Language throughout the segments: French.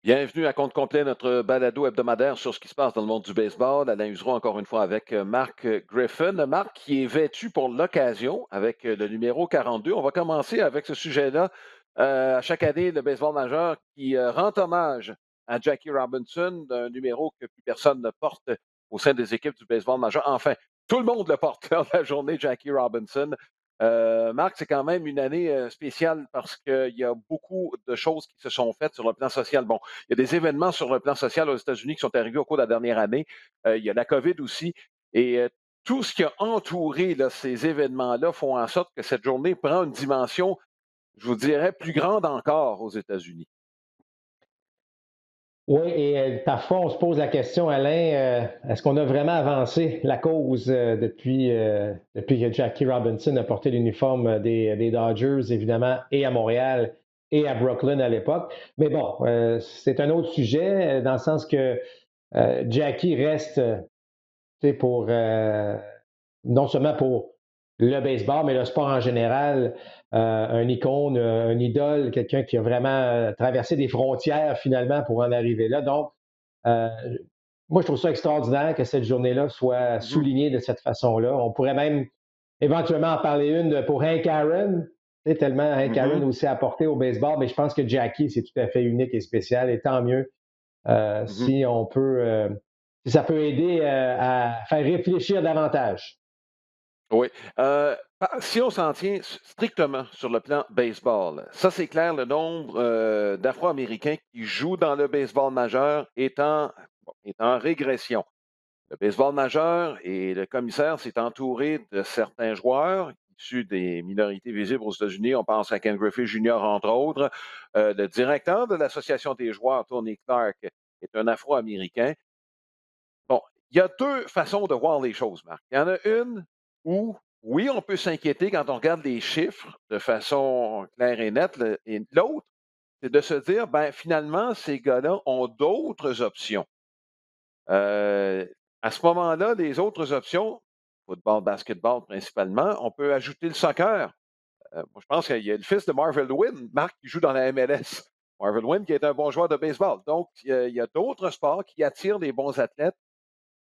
Bienvenue à compte complet, notre balado hebdomadaire sur ce qui se passe dans le monde du baseball. Alain Usereau, encore une fois, avec Marc Griffin. Marc qui est vêtu pour l'occasion avec le numéro 42. On va commencer avec ce sujet-là. À chaque année, le baseball majeur qui rend hommage à Jackie Robinson, un numéro que plus personne ne porte au sein des équipes du baseball majeur. Enfin, tout le monde le porte lors de la journée Jackie Robinson. Marc, c'est quand même une année spéciale parce qu'il y a beaucoup de choses qui se sont faites sur le plan social. Bon, il y a des événements sur le plan social aux États-Unis qui sont arrivés au cours de la dernière année. Il y a la COVID aussi. Et tout ce qui a entouré là, ces événements-là font en sorte que cette journée prend une dimension, je vous dirais, plus grande encore aux États-Unis. Oui, et parfois on se pose la question, Alain, est-ce qu'on a vraiment avancé la cause depuis que Jackie Robinson a porté l'uniforme des Dodgers, évidemment, et à Montréal et à Brooklyn à l'époque. Mais bon, c'est un autre sujet, dans le sens que Jackie reste, tu sais, non seulement pour le baseball, mais le sport en général, un icône, un idole, quelqu'un qui a vraiment traversé des frontières finalement pour en arriver là. Donc, euh, moi, je trouve ça extraordinaire que cette journée-là soit Mhm, soulignée de cette façon-là. On pourrait même éventuellement en parler une pour Hank Aaron, tu sais, tellement Hank Aaron mhm. aussi apporté au baseball, mais je pense que Jackie, c'est tout à fait unique et spécial, et tant mieux Mhm. si on peut, si ça peut aider à faire réfléchir davantage. Oui. Si on s'en tient strictement sur le plan baseball, ça c'est clair, le nombre d'Afro-Américains qui jouent dans le baseball majeur est en régression. Le baseball majeur et le commissaire s'est entouré de certains joueurs issus des minorités visibles aux États-Unis. On pense à Ken Griffey Jr., entre autres. Le directeur de l'Association des joueurs, Tony Clark, est un Afro-Américain. Bon, il y a deux façons de voir les choses, Marc. Il y en a une où, oui, on peut s'inquiéter quand on regarde les chiffres de façon claire et nette. Et l'autre, c'est de se dire, ben, finalement, ces gars-là ont d'autres options. Euh, à ce moment-là, les autres options, football, basketball principalement, on peut ajouter le soccer. Moi, je pense qu'il y a le fils de Marvel Wynn, Marc, qui joue dans la MLS. Marvel Wynn, qui est un bon joueur de baseball. Donc, il y a d'autres sports qui attirent des bons athlètes.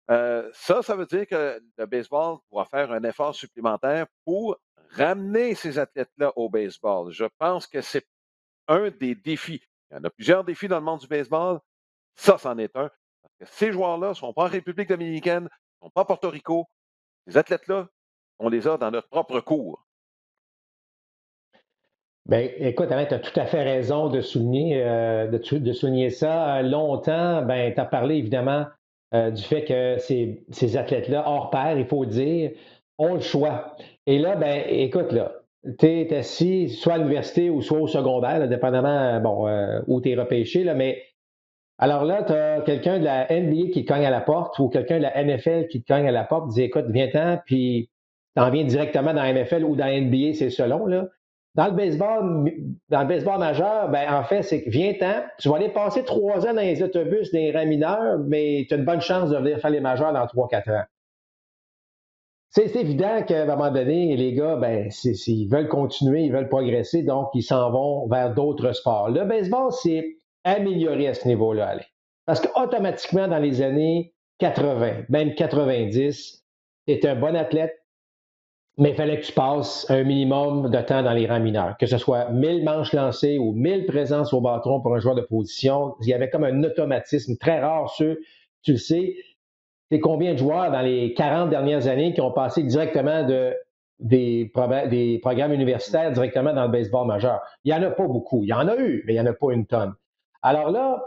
Ça veut dire que le baseball doit faire un effort supplémentaire pour ramener ces athlètes-là au baseball. Je pense que c'est un des défis. Il y en a plusieurs défis dans le monde du baseball. Ça, c'en est un. Parce que ces joueurs-là ne sont pas en République dominicaine, ne sont pas à Porto Rico. Ces athlètes-là, on les a dans notre propre cours. Ben, écoute, Alain, tu as tout à fait raison de souligner, de souligner ça. Longtemps, ben, tu as parlé évidemment du fait que ces athlètes-là, hors pair, il faut le dire, ont le choix. Et là, ben, écoute, là, tu es assis soit à l'université ou soit au secondaire, là, dépendamment bon, où tu es repêché, là, mais alors là, tu as quelqu'un de la NBA qui te cogne à la porte ou quelqu'un de la NFL qui te cogne à la porte, dit écoute, viens-t'en, puis t'en viens directement dans la NFL ou dans la NBA, c'est selon, là. Dans le baseball majeur, ben, en fait, c'est que viens-t'en, tu vas aller passer 3 ans dans les autobus, dans les rangs mineurs, mais tu as une bonne chance de venir faire les majeurs dans 3, 4 ans. C'est évident qu'à un moment donné, les gars, ben, ils veulent continuer, ils veulent progresser, donc ils s'en vont vers d'autres sports. Le baseball, c'est amélioré à ce niveau-là, Alain. Parce qu'automatiquement, dans les années 80, même 90, tu es un bon athlète, mais il fallait que tu passes un minimum de temps dans les rangs mineurs, que ce soit 1000 manches lancées ou 1000 présences au bâton pour un joueur de position. Il y avait comme un automatisme très rare, ceux, tu le sais, c'est combien de joueurs dans les 40 dernières années qui ont passé directement des programmes universitaires directement dans le baseball majeur? Il n'y en a pas beaucoup. Il y en a eu, mais il n'y en a pas une tonne. Alors là,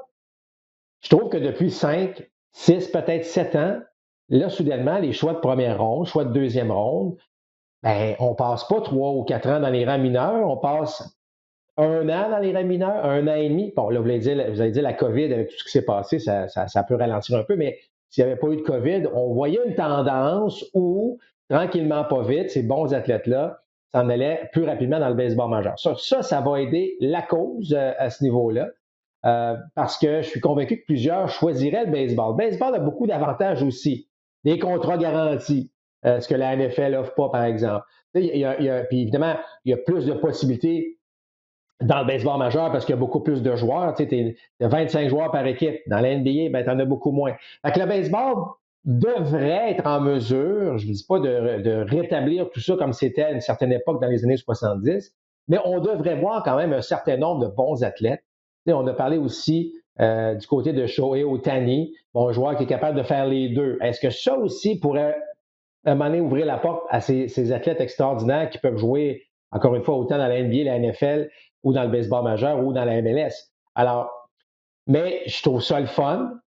je trouve que depuis 5, 6, peut-être 7 ans, là, soudainement, les choix de première ronde, choix de deuxième ronde, ben, on passe pas 3 ou 4 ans dans les rangs mineurs, on passe 1 an dans les rangs mineurs, 1 an et demi. Bon, là, vous allez dire la COVID, avec tout ce qui s'est passé, ça peut ralentir un peu, mais s'il n'y avait pas eu de COVID, on voyait une tendance où, tranquillement, pas vite, ces bons athlètes-là s'en allaient plus rapidement dans le baseball majeur. Ça va aider la cause à ce niveau-là, parce que je suis convaincu que plusieurs choisiraient le baseball. Le baseball a beaucoup d'avantages aussi. Des contrats garantis, ce que la NFL n'offre pas, par exemple. Puis évidemment, il y a plus de possibilités dans le baseball majeur parce qu'il y a beaucoup plus de joueurs. Tu sais, il y a 25 joueurs par équipe. Dans la NBA, ben, tu en as beaucoup moins. Fait que le baseball devrait être en mesure, je ne dis pas de rétablir tout ça comme c'était à une certaine époque dans les années 70, mais on devrait voir quand même un certain nombre de bons athlètes. Tu sais, on a parlé aussi du côté de Shohei Ohtani, bon joueur qui est capable de faire les deux. Est-ce que ça aussi pourrait à un moment donné ouvrir la porte à ces athlètes extraordinaires qui peuvent jouer, encore une fois, autant dans la NBA, la NFL ou dans le baseball majeur ou dans la MLS? Alors, mais je trouve ça le fun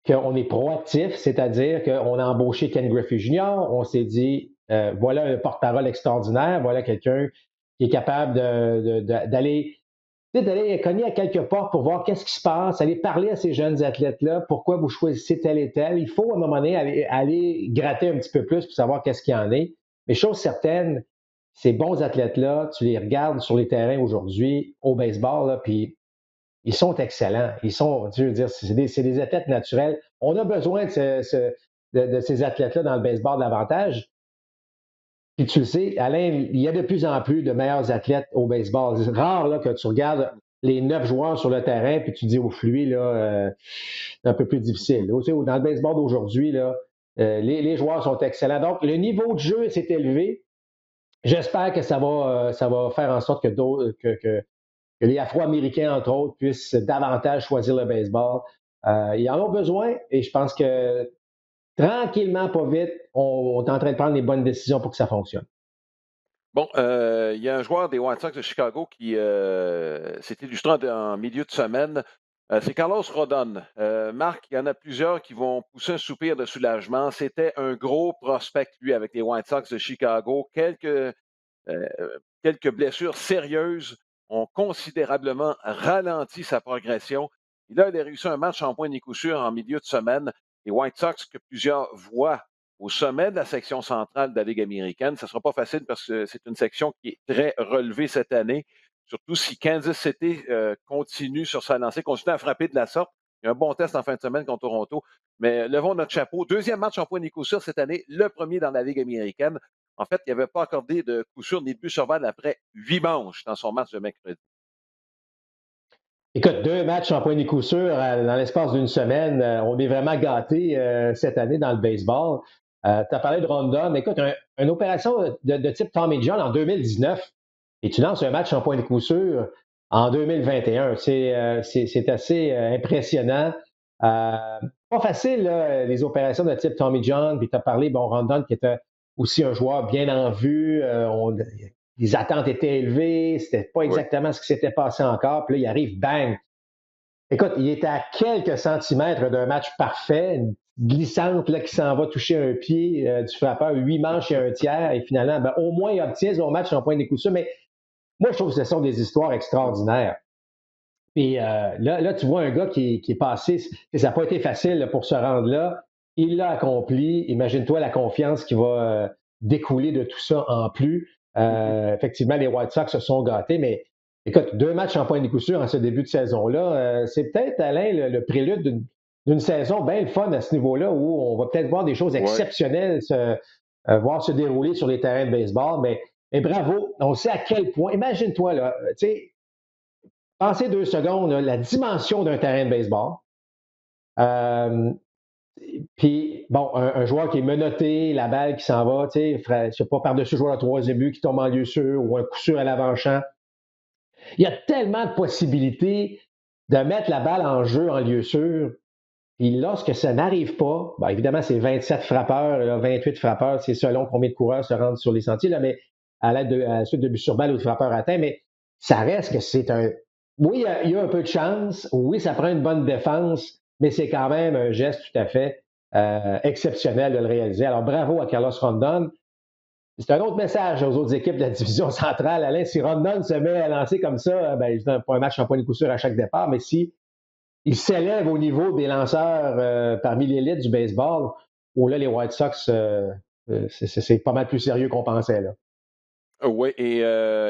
qu'on est proactif, c'est-à-dire qu'on a embauché Ken Griffey Jr., on s'est dit, voilà un porte-parole extraordinaire, voilà quelqu'un qui est capable d'aller d'aller cogner à quelques portes pour voir qu'est-ce qui se passe, aller parler à ces jeunes athlètes-là, pourquoi vous choisissez tel et tel. Il faut à un moment donné aller gratter un petit peu plus pour savoir qu'est-ce qu'il y en est. Mais chose certaine, ces bons athlètes-là, tu les regardes sur les terrains aujourd'hui au baseball, là, puis ils sont excellents. Ils sont, je veux dire, c'est des athlètes naturels. On a besoin de ces athlètes-là dans le baseball davantage. Puis tu le sais, Alain, il y a de plus en plus de meilleurs athlètes au baseball. C'est rare là, que tu regardes les 9 joueurs sur le terrain puis tu dis au lui, là, c'est un peu plus difficile. Là, tu sais, dans le baseball d'aujourd'hui, là, les joueurs sont excellents. Donc, le niveau de jeu s'est élevé. J'espère que ça va faire en sorte que les Afro-Américains, entre autres, puissent davantage choisir le baseball. Ils en ont besoin et je pense que tranquillement, pas vite, on est en train de prendre les bonnes décisions pour que ça fonctionne. Bon, il y a un joueur des White Sox de Chicago qui s'est illustré en milieu de semaine. C'est Carlos Rodon. Marc, il y en a plusieurs qui vont pousser un soupir de soulagement. C'était un gros prospect, lui, avec les White Sox de Chicago. Quelques blessures sérieuses ont considérablement ralenti sa progression. Et là, il a réussi un match en point de coup sûr en milieu de semaine. Les White Sox, que plusieurs voient au sommet de la section centrale de la Ligue américaine, ça ne sera pas facile parce que c'est une section qui est très relevée cette année, surtout si Kansas City continue sur sa lancée, continue à frapper de la sorte. Il y a un bon test en fin de semaine contre Toronto. Mais levons notre chapeau. Deuxième match en point de coup sûr cette année, le premier dans la Ligue américaine. En fait, il n'avait pas accordé de coup sûr ni de but sur balle après 8 manches dans son match de mercredi. Écoute, 2 matchs en point de coup sûr dans l'espace d'une semaine. On est vraiment gâtés cette année dans le baseball. Tu as parlé de Rondon. Écoute, une opération de type Tommy John en 2019 et tu lances un match en point de coup sûr en 2021. C'est assez impressionnant. Pas facile, là, les opérations de type Tommy John. Puis tu as parlé, bon, Rondon qui était aussi un joueur bien en vue. Les attentes étaient élevées, c'était pas Oui. exactement ce qui s'était passé encore. Puis là, il arrive, bang! Écoute, il est à quelques centimètres d'un match parfait, une glissante là, qui s'en va toucher un pied du frappeur, 8 manches et un tiers, et finalement, ben, au moins, il obtient son match en point de coup sûr. Mais moi, je trouve que ce sont des histoires extraordinaires. Et là, tu vois un gars qui est passé, ça n'a pas été facile là, pour se rendre là. Il l'a accompli. Imagine-toi la confiance qui va découler de tout ça en plus. Effectivement, les White Sox se sont gâtés, mais écoute, 2 matchs en point de coup sûr en ce début de saison-là, c'est peut-être, Alain, le prélude d'une saison bien le fun à ce niveau-là où on va peut-être voir des choses Ouais. exceptionnelles voir se dérouler sur les terrains de baseball. Mais bravo, on sait à quel point. Imagine-toi, là, tu sais, pensez 2 secondes, là, la dimension d'un terrain de baseball. Euh, Puis, bon, un joueur qui est menotté, la balle qui s'en va, tu sais, je sais pas, par-dessus joueur à troisième but qui tombe en lieu sûr ou un coup sûr à l'avant-champ. Il y a tellement de possibilités de mettre la balle en jeu en lieu sûr. Puis lorsque ça n'arrive pas, ben évidemment, c'est 27 frappeurs, là, 28 frappeurs, c'est selon combien de coureurs se rendent sur les sentiers, là, mais à la suite de but sur balle ou de frappeur atteint, mais ça reste que c'est un. Oui, il y a un peu de chance, oui, ça prend une bonne défense, mais c'est quand même un geste tout à fait exceptionnel de le réaliser. Alors bravo à Carlos Rondon. C'est un autre message aux autres équipes de la division centrale. Alain, si Rondon se met à lancer comme ça, ben, c'est pas un match en point de coup sûr à chaque départ, mais si il s'élève au niveau des lanceurs parmi l'élite du baseball, où là, les White Sox, c'est pas mal plus sérieux qu'on pensait. Là. Oui, et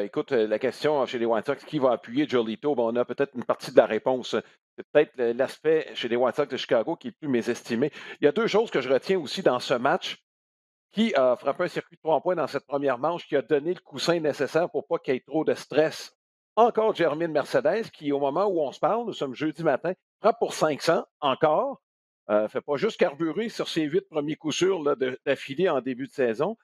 écoute, la question chez les White Sox, qui va appuyer Jolito? Ben, on a peut-être une partie de la réponse. C'est peut-être l'aspect chez les White Sox de Chicago qui est le plus mésestimé. Il y a deux choses que je retiens aussi dans ce match. Qui a frappé un circuit de 3 points dans cette première manche, qui a donné le coussin nécessaire pour pas qu'il y ait trop de stress encore Jermaine Mercedes, qui, au moment où on se parle, nous sommes jeudi matin, prend pour 500 encore. Fait pas juste carburer sur ses 8 premiers coups sûrs là, d'affilée en début de saison.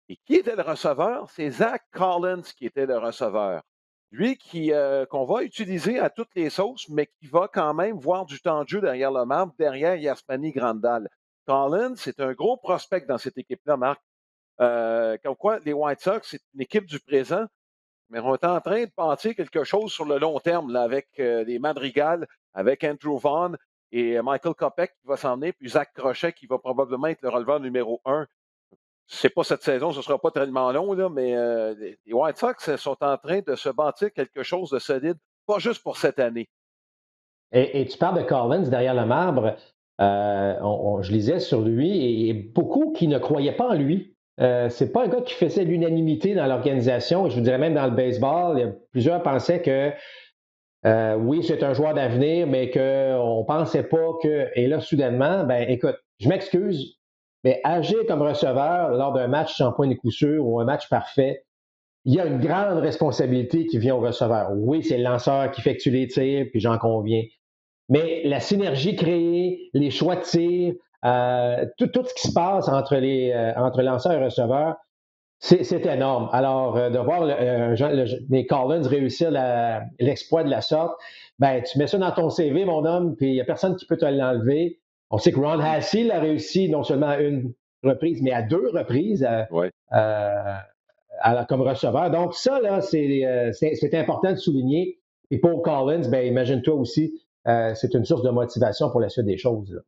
Et qui était le receveur? C'est Zach Collins qui était le receveur. Lui qu'on va utiliser à toutes les sauces, mais qui va quand même voir du temps de jeu derrière le marbre, derrière Yasmani Grandal. Collins, c'est un gros prospect dans cette équipe-là, Marc. Comme quoi, les White Sox, c'est une équipe du présent, mais on est en train de bâtir quelque chose sur le long terme là, avec les Madrigal, avec Andrew Vaughn et Michael Kopech qui va s'en venir, puis Zach Crochet qui va probablement être le releveur numéro 1. C'est pas cette saison, ce ne sera pas tellement long, là, mais les White Sox sont en train de se bâtir quelque chose de solide, pas juste pour cette année. Et tu parles de Collins derrière le marbre. Je lisais sur lui et beaucoup qui ne croyaient pas en lui. C'est pas un gars qui faisait l'unanimité dans l'organisation. Je vous dirais même dans le baseball, plusieurs pensaient que oui, c'est un joueur d'avenir, mais qu'on ne pensait pas que. Et là, soudainement, ben écoute, je m'excuse, mais agir comme receveur lors d'un match sans point de coup sûr ou un match parfait, il y a une grande responsabilité qui vient au receveur. Oui, c'est le lanceur qui effectue les tirs, puis j'en conviens. Mais la synergie créée, les choix de tir, tout ce qui se passe entre lanceur et receveur, c'est énorme. Alors, de voir les Collins réussir l'exploit de la sorte, ben, tu mets ça dans ton CV, mon homme, puis il n'y a personne qui peut te l'enlever. On sait que Ron Hassey l'a réussi non seulement à une reprise, mais à 2 reprises Ouais. comme receveur. Donc, ça, là, c'est important de souligner. Et pour Collins, ben, imagine-toi aussi, c'est une source de motivation pour la suite des choses, là.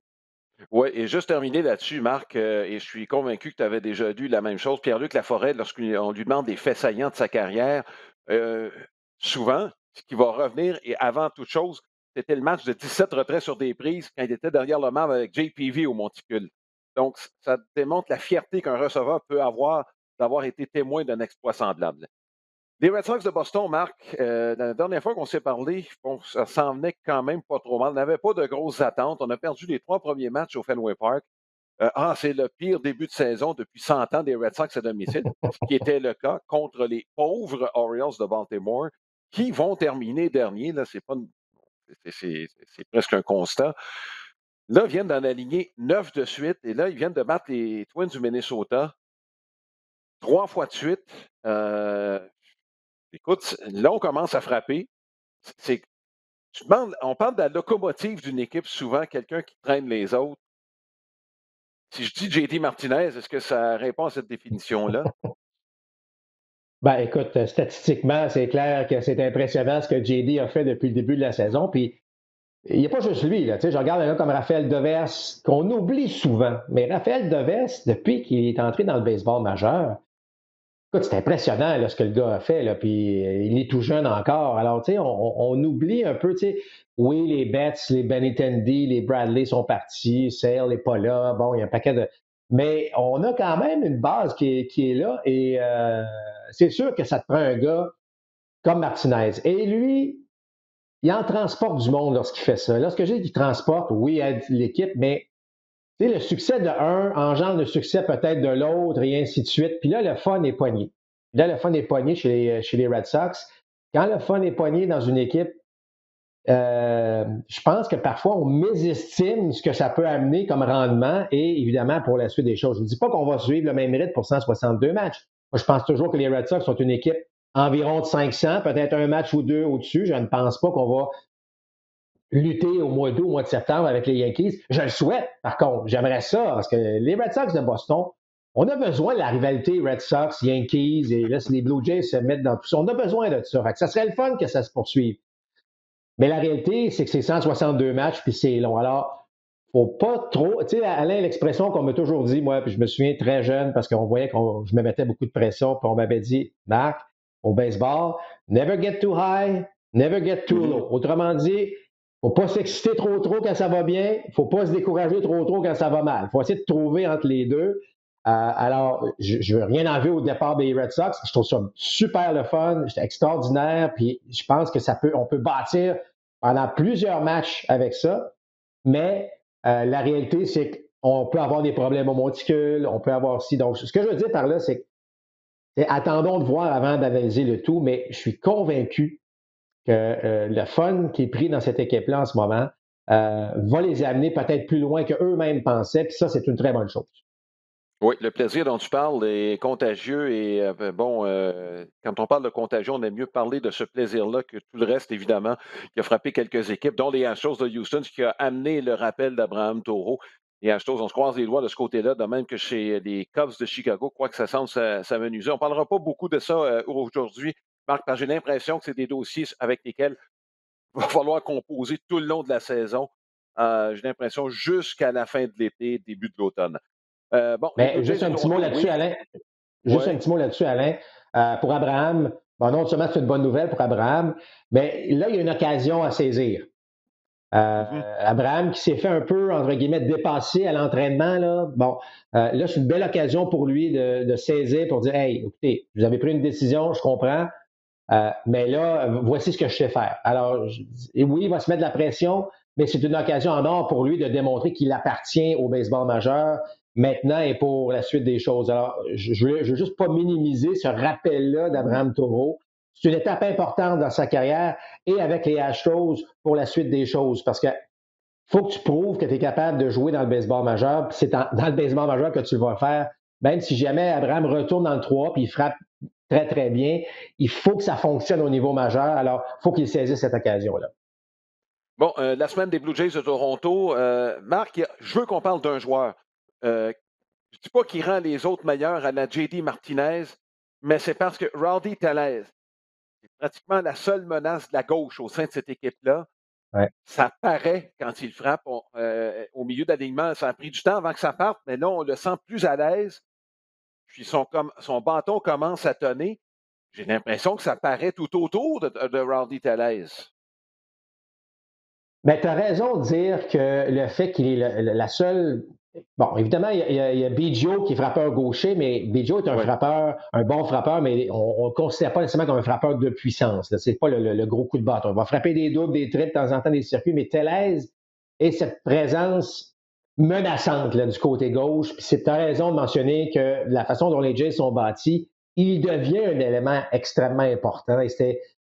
Oui, et juste terminer là-dessus, Marc, et je suis convaincu que tu avais déjà lu la même chose. Pierre-Luc Laforêt, lorsqu'on lui demande des faits saillants de sa carrière, euh, souvent, ce qui va revenir, et avant toute chose, c'était le match de 17 retraits sur des prises quand il était derrière le marbre avec JPV au monticule. Donc, ça démontre la fierté qu'un receveur peut avoir d'avoir été témoin d'un exploit semblable. Les Red Sox de Boston, Marc, la dernière fois qu'on s'est parlé, bon, ça s'en venait quand même pas trop mal. On n'avait pas de grosses attentes. On a perdu les 3 premiers matchs au Fenway Park. C'est le pire début de saison depuis 100 ans des Red Sox à domicile, ce qui était le cas contre les pauvres Orioles de Baltimore, qui vont terminer dernier. Là, c'est pas c'est presque un constat. Là, ils viennent d'en aligner 9 de suite, et là, ils viennent de battre les Twins du Minnesota 3 fois de suite. Écoute, là, on commence à frapper. C'est, on parle de la locomotive d'une équipe, souvent, quelqu'un qui traîne les autres. Si je dis JD Martinez, est-ce que ça répond à cette définition-là? Ben, écoute, statistiquement, c'est clair que c'est impressionnant ce que JD a fait depuis le début de la saison. Puis, il n'y a pas juste lui, là. Tu sais, je regarde un gars comme Raphaël Devers, qu'on oublie souvent. Mais Raphaël Devers, depuis qu'il est entré dans le baseball majeur, écoute, c'est impressionnant là, ce que le gars a fait. Là, puis il est tout jeune encore. Alors, tu sais, on oublie un peu, tu sais, oui, les Betts, les Benintendi, les Bradley sont partis, Sale n'est pas là. Bon, il y a un paquet de. Mais on a quand même une base qui est là et c'est sûr que ça te prend un gars comme Martinez. Et lui, il en transporte du monde lorsqu'il fait ça. Lorsque je dis qu'il transporte, oui, il aide l'équipe, mais tu sais, le succès de un engendre le succès peut-être de l'autre et ainsi de suite. Puis là, le fun est poigné. Là, le fun est poigné chez les Red Sox. Quand le fun est poigné dans une équipe, je pense que parfois on mésestime ce que ça peut amener comme rendement et évidemment pour la suite des choses. Je ne dis pas qu'on va suivre le même rythme pour 162 matchs. Moi, je pense toujours que les Red Sox sont une équipe environ de 500, peut-être un match ou deux au-dessus. Je ne pense pas qu'on va lutter au mois d'août, au mois de septembre avec les Yankees. Je le souhaite, par contre. J'aimerais ça, parce que les Red Sox de Boston, on a besoin de la rivalité Red Sox, Yankees, et là, si les Blue Jays se mettent dans tout ça, on a besoin de ça. Fait que ça serait le fun que ça se poursuive. Mais la réalité, c'est que c'est 162 matchs, puis c'est long. Alors, faut pas trop. Tu sais, Alain, l'expression qu'on m'a toujours dit, moi, puis je me souviens très jeune, parce qu'on voyait que je me mettais beaucoup de pression, puis on m'avait dit, Marc, au baseball, never get too high, never get too low. Autrement dit, faut pas s'exciter trop quand ça va bien, faut pas se décourager trop quand ça va mal. Faut essayer de trouver entre les deux. Alors, je veux rien enlever au départ des Red Sox. Je trouve ça super le fun, c'est extraordinaire, puis je pense que on peut bâtir pendant plusieurs matchs avec ça. Mais la réalité, c'est qu'on peut avoir des problèmes au monticule, on peut avoir aussi. Donc, ce que je veux dire par là, c'est attendons de voir avant d'analyser le tout, mais je suis convaincu que le fun qui est pris dans cette équipe-là en ce moment va les amener peut-être plus loin qu'eux-mêmes pensaient, puis ça, c'est une très bonne chose. Oui, le plaisir dont tu parles est contagieux et bon, quand on parle de contagion, on aime mieux parler de ce plaisir-là que tout le reste, évidemment, qui a frappé quelques équipes, dont les Astros de Houston, ce qui a amené le rappel d'Abraham Taureau. Les Astros, on se croise les doigts de ce côté-là, de même que chez les Cubs de Chicago, quoi que ça semble s'amenuiser. On ne parlera pas beaucoup de ça aujourd'hui, Marc, parce que j'ai l'impression que c'est des dossiers avec lesquels il va falloir composer tout le long de la saison. J'ai l'impression jusqu'à la fin de l'été, début de l'automne. Bon, les Blue Mais Jays juste de un petit mot Toronto, là-dessus, oui. Alain. Juste un Ouais. petit mot là-dessus, Alain. Pour Abraham, bon, non seulement c'est une bonne nouvelle pour Abraham, mais là, il y a une occasion à saisir. Mhm. Abraham qui s'est fait un peu, entre guillemets, dépasser à l'entraînement, là. Bon, là, c'est une belle occasion pour lui de saisir pour dire, hey, écoutez, vous avez pris une décision, je comprends, mais là, voici ce que je sais faire. Alors, et oui, il va se mettre de la pression, mais c'est une occasion en or pour lui de démontrer qu'il appartient au baseball majeur maintenant et pour la suite des choses. Alors, je veux juste pas minimiser ce rappel-là d'Abraham Taureau. C'est une étape importante dans sa carrière et avec les Astros pour la suite des choses parce que faut que tu prouves que tu es capable de jouer dans le baseball majeur. Puis c'est dans le baseball majeur que tu vas faire. Même si jamais Abraham retourne dans le 3 puis il frappe très, très bien, il faut que ça fonctionne au niveau majeur. Alors, il faut qu'il saisisse cette occasion-là. Bon, la semaine des Blue Jays de Toronto, Marc, je veux qu'on parle d'un joueur. Je ne dis pas qu'il rend les autres meilleurs à la JD Martinez, mais c'est parce que Rowdy Tellez est pratiquement la seule menace de la gauche au sein de cette équipe-là. Ouais. Ça paraît quand il frappe au milieu d'alignement. Ça a pris du temps avant que ça parte, mais là, on le sent plus à l'aise. Puis son bâton commence à tonner. J'ai l'impression que ça paraît tout autour de Rowdy Tellez. Mais tu as raison de dire que le fait qu'il est la seule. Bon, évidemment, il y a Biggio qui est frappeur gaucher, mais Biggio est un Oui. frappeur, un bon frappeur, mais on ne le considère pas nécessairement comme un frappeur de puissance. Ce n'est pas le gros coup de bâton. Il va frapper des doubles, des triples, de temps en temps des circuits, mais Tellez est cette présence menaçante là, du côté gauche. Puis tu as raison de mentionner que la façon dont les Jays sont bâtis, il devient un élément extrêmement important.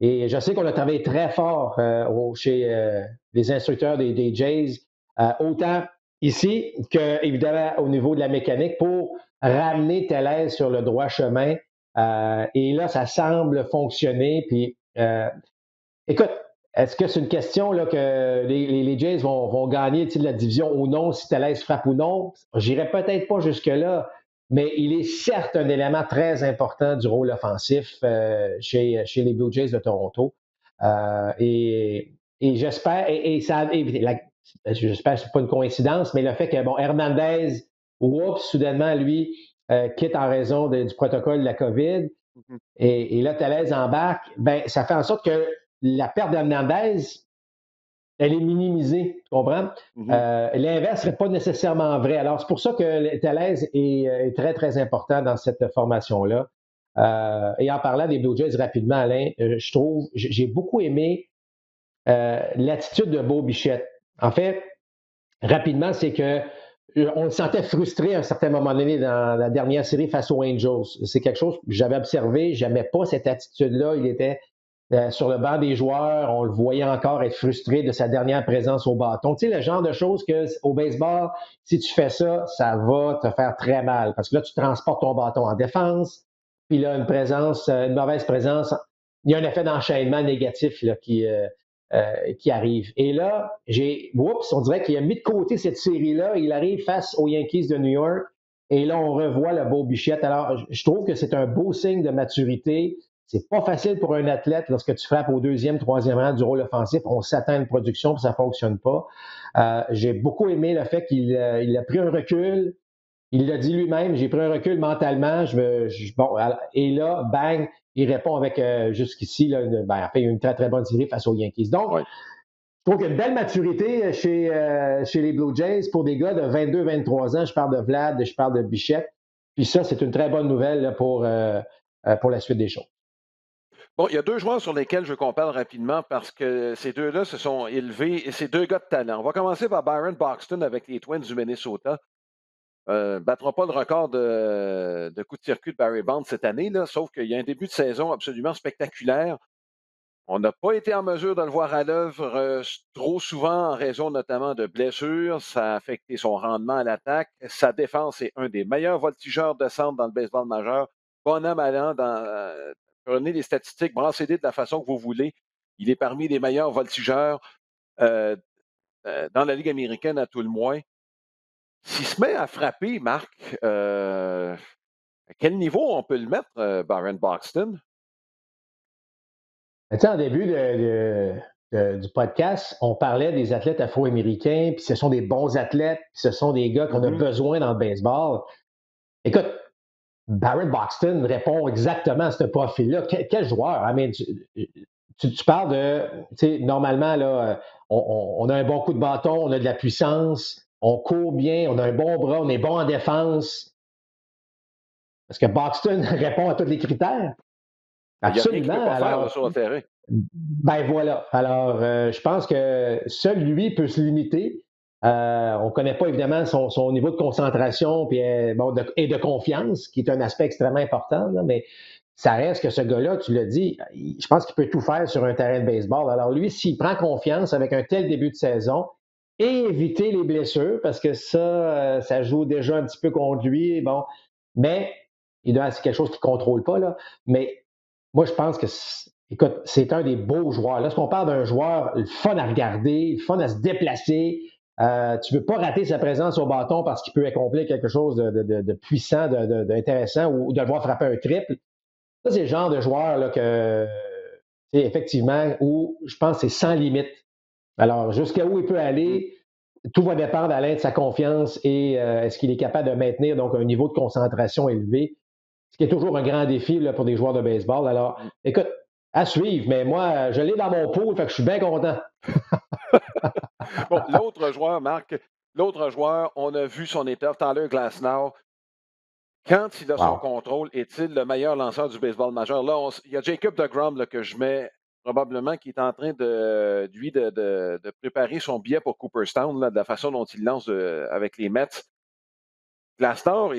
Et je sais qu'on a travaillé très fort chez les instructeurs des Jays, autant ici que, évidemment, au niveau de la mécanique pour ramener Tellez sur le droit chemin. Et là, ça semble fonctionner. Puis, écoute, est-ce que c'est une question là, que les Jays vont gagner la division ou non, si Tellez frappe ou non? J'irai peut-être pas jusque-là, mais il est certes un élément très important du rôle offensif chez les Blue Jays de Toronto. Et j'espère, j'espère que ce n'est pas une coïncidence, mais le fait que, bon, Hernandez, oups, soudainement, lui, quitte en raison du protocole de la COVID, Mhm. et là, Tellez embarque, ben, ça fait en sorte que la perte d'Hernandez, elle est minimisée, tu comprends? Mhm. L'inverse ne serait pas nécessairement vrai. Alors, c'est pour ça que Tellez est très, très important dans cette formation-là. Et en parlant des Blue Jays rapidement, Alain, je trouve, j'ai beaucoup aimé l'attitude de Beau Bichette. En fait, rapidement, c'est que on le sentait frustré à un certain moment donné dans la dernière série face aux Angels. C'est quelque chose que j'avais observé. J'aimais pas cette attitude-là. Il était sur le banc des joueurs. On le voyait encore être frustré de sa dernière présence au bâton. Tu sais, le genre de choses que au baseball, si tu fais ça, ça va te faire très mal. Parce que là, tu transportes ton bâton en défense. Puis là, une mauvaise présence, il y a un effet d'enchaînement négatif là, qui arrive. Et là, on dirait qu'il a mis de côté cette série-là. Il arrive face aux Yankees de New York. Et là, on revoit le beau Bichette. Alors, je trouve que c'est un beau signe de maturité. C'est pas facile pour un athlète lorsque tu frappes au deuxième, troisième rang du rôle offensif. On s'attend à une production, puis ça fonctionne pas. J'ai beaucoup aimé le fait qu'il a pris un recul. Il l'a dit lui-même, j'ai pris un recul mentalement. Bon, et là, bang, il répond avec jusqu'ici, là, ben, il a une très, très bonne série face aux Yankees. Donc, Ouais. je trouve qu'il y a une belle maturité chez les Blue Jays pour des gars de 22-23 ans. Je parle de Vlad, je parle de Bichette. Puis ça, c'est une très bonne nouvelle là, pour la suite des choses. Bon, il y a deux joueurs sur lesquels je veux qu'on parle rapidement parce que ces deux-là se sont élevés et c'est deux gars de talent. On va commencer par Byron Buxton avec les Twins du Minnesota. Battra pas le record de coups de circuit de Barry Bonds cette année, là, sauf qu'il y a un début de saison absolument spectaculaire. On n'a pas été en mesure de le voir à l'œuvre trop souvent en raison notamment de blessures. Ça a affecté son rendement à l'attaque. Sa défense est un des meilleurs voltigeurs de centre dans le baseball majeur. Bon an, mal an, prenez les statistiques, brassez-les de la façon que vous voulez. Il est parmi les meilleurs voltigeurs euh, dans la Ligue américaine à tout le moins. S'il se met à frapper, Marc, à quel niveau on peut le mettre, Byron Buxton? Tu sais, en début du podcast, on parlait des athlètes afro-américains, puis ce sont des bons athlètes, puis ce sont des gars qu'on a Mhm. besoin dans le baseball. Écoute, Barrett Boxton répond exactement à ce profil-là. Quel joueur? I mean, tu parles de, tu sais, normalement, là, on a un bon coup de bâton, on a de la puissance, on court bien, on a un bon bras, on est bon en défense. Est-ce que Boxton répond à tous les critères? Il n'y a rien qu'il ne peut Absolument. pas faire là, Alors, sur le terrain. ben voilà. Alors, je pense que seul lui peut se limiter. On ne connaît pas évidemment son niveau de concentration puis, bon, et de confiance, qui est un aspect extrêmement important, là, mais ça reste que ce gars-là, tu l'as dit, je pense qu'il peut tout faire sur un terrain de baseball. Alors lui, s'il prend confiance avec un tel début de saison et éviter les blessures, parce que ça joue déjà un petit peu contre lui, bon, mais c'est quelque chose qu'il ne contrôle pas, là, mais moi, je pense que, écoute, c'est un des beaux joueurs. Lorsqu'on parle d'un joueur, le fun à regarder, le fun à se déplacer, tu ne veux pas rater sa présence au bâton parce qu'il peut accomplir quelque chose de puissant, d'intéressant ou de le voir frapper un triple. Ça, c'est le genre de joueur là, que, effectivement, où je pense que c'est sans limite. Alors, jusqu'à où il peut Mm. aller, tout va dépendre, Alain, de sa confiance et est-ce qu'il est capable de maintenir donc un niveau de concentration élevé, ce qui est toujours un grand défi là, pour des joueurs de baseball. Alors, Mm. écoute, à suivre, mais moi, je l'ai dans mon pool, fait que je suis bien content. Bon, l'autre joueur, Marc, l'autre joueur, on a vu son étoffe, Tyler Glasnow. Quand il a son Wow. contrôle, est-il le meilleur lanceur du baseball majeur? Là, il y a Jacob deGrom là, que je mets probablement qui est en train de préparer son billet pour Cooperstown, là, de la façon dont il lance avec les Mets. Glasnow,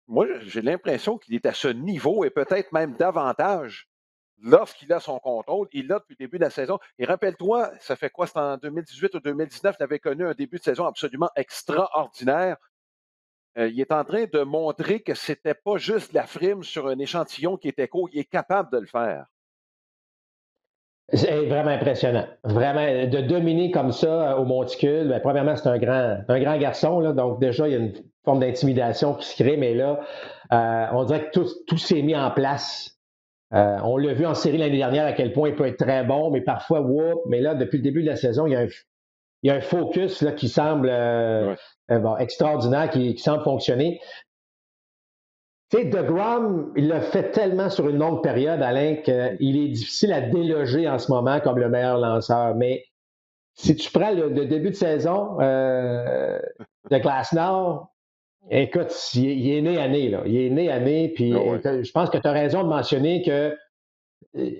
moi, j'ai l'impression qu'il est à ce niveau et peut-être même davantage lorsqu'il a son contrôle. Il l'a depuis le début de la saison. Et rappelle-toi, ça fait quoi? C'est en 2018 ou 2019, il avait connu un début de saison absolument extraordinaire. Il est en train de montrer que c'était pas juste la frime sur un échantillon qui était court. Il est capable de le faire. C'est vraiment impressionnant. Vraiment, de dominer comme ça au monticule, ben, premièrement, c'est un grand garçon, là, donc déjà, il y a une forme d'intimidation qui se crée, mais là, on dirait que tout s'est mis en place. On l'a vu en série l'année dernière à quel point il peut être très bon, mais parfois, whoop, mais là, depuis le début de la saison, il y a un focus là, qui semble Ouais. bon, extraordinaire, qui semble fonctionner. Tu sais, DeGrom, il l'a fait tellement sur une longue période, Alain, qu'il est difficile à déloger en ce moment comme le meilleur lanceur. Mais si tu prends le début de saison de Glasnow, écoute, il est né à né, là. Il est né à né, puis Ah ouais. je pense que tu as raison de mentionner que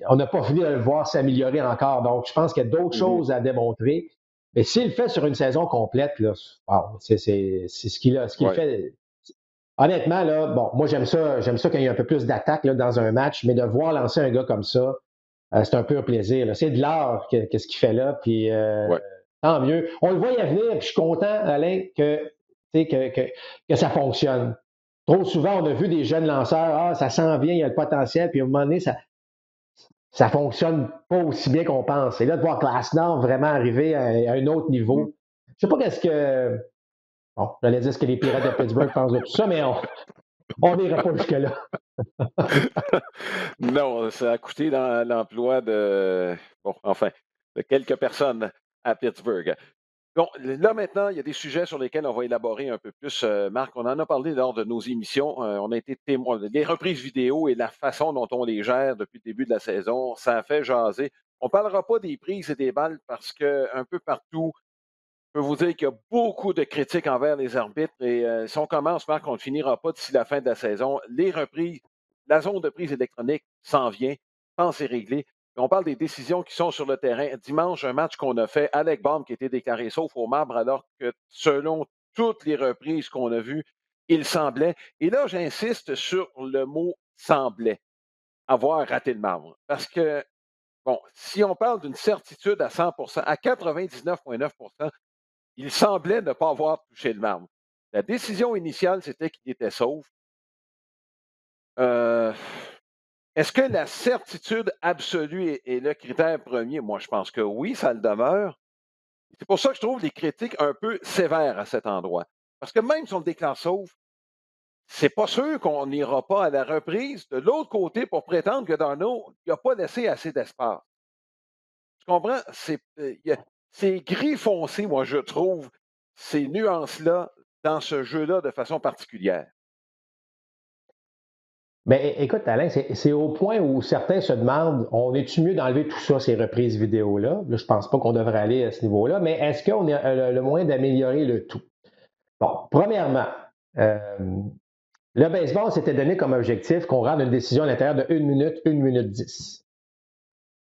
on n'a pas fini de le voir s'améliorer encore. Donc, je pense qu'il y a d'autres Mhm. choses à démontrer. Mais s'il le fait sur une saison complète, là, wow, c'est ce qu'il Ouais. fait. Honnêtement, là, bon, moi j'aime ça quand il y a un peu plus d'attaque là, dans un match, mais de voir lancer un gars comme ça, c'est un pur plaisir, là. C'est de l'art ce qu'il fait là, puis Ouais. tant mieux. On le voit y venir, puis je suis content, Alain, que ça fonctionne. Trop souvent, on a vu des jeunes lanceurs, ça s'en vient, il y a le potentiel, puis à un moment donné, ça fonctionne pas aussi bien qu'on pense. Et là, de voir Glasnow vraiment arriver à un autre Mhm. niveau, je sais pas qu'est-ce que. Bon, j'allais dire ce que les Pirates de Pittsburgh pensent de tout ça, mais on n'ira pas jusque-là. Non, ça a coûté l'emploi bon, enfin, de quelques personnes à Pittsburgh. Bon, là maintenant, il y a des sujets sur lesquels on va élaborer un peu plus. Marc, on en a parlé lors de nos émissions. On a été témoins des reprises vidéo et la façon dont on les gère depuis le début de la saison. Ça a fait jaser. On ne parlera pas des prises et des balles parce que un peu partout, je peux vous dire qu'il y a beaucoup de critiques envers les arbitres et si on commence, Marc, on ne finira pas d'ici la fin de la saison. Les reprises, la zone de prise électronique s'en vient. Je pense que c'est réglé. On parle des décisions qui sont sur le terrain. Dimanche, un match qu'on a fait, Alec Baum qui a été déclaré sauf au marbre, alors que selon toutes les reprises qu'on a vues, il semblait. Et là, j'insiste sur le mot semblait avoir raté le marbre. Parce que bon, si on parle d'une certitude à 100 à 99,9 il semblait ne pas avoir touché le marbre. La décision initiale, c'était qu'il était sauf. Euh, Est-ce que la certitude absolue est le critère premier? Moi, je pense que oui, ça le demeure. C'est pour ça que je trouve les critiques un peu sévères à cet endroit. Parce que même si on le déclare sauf, c'est pas sûr qu'on n'ira pas à la reprise de l'autre côté pour prétendre que Darno n'a pas laissé assez d'espace. Tu comprends? C'est gris foncé, moi, je trouve, ces nuances-là dans ce jeu-là de façon particulière. Mais écoute, Alain, c'est au point où certains se demandent, on est-tu mieux d'enlever tout ça, ces reprises vidéo-là? Là, je pense pas qu'on devrait aller à ce niveau-là, mais est-ce qu'on a le moyen d'améliorer le tout? Bon, premièrement, euh, le baseball s'était donné comme objectif qu'on rende une décision à l'intérieur de 1 minute 10.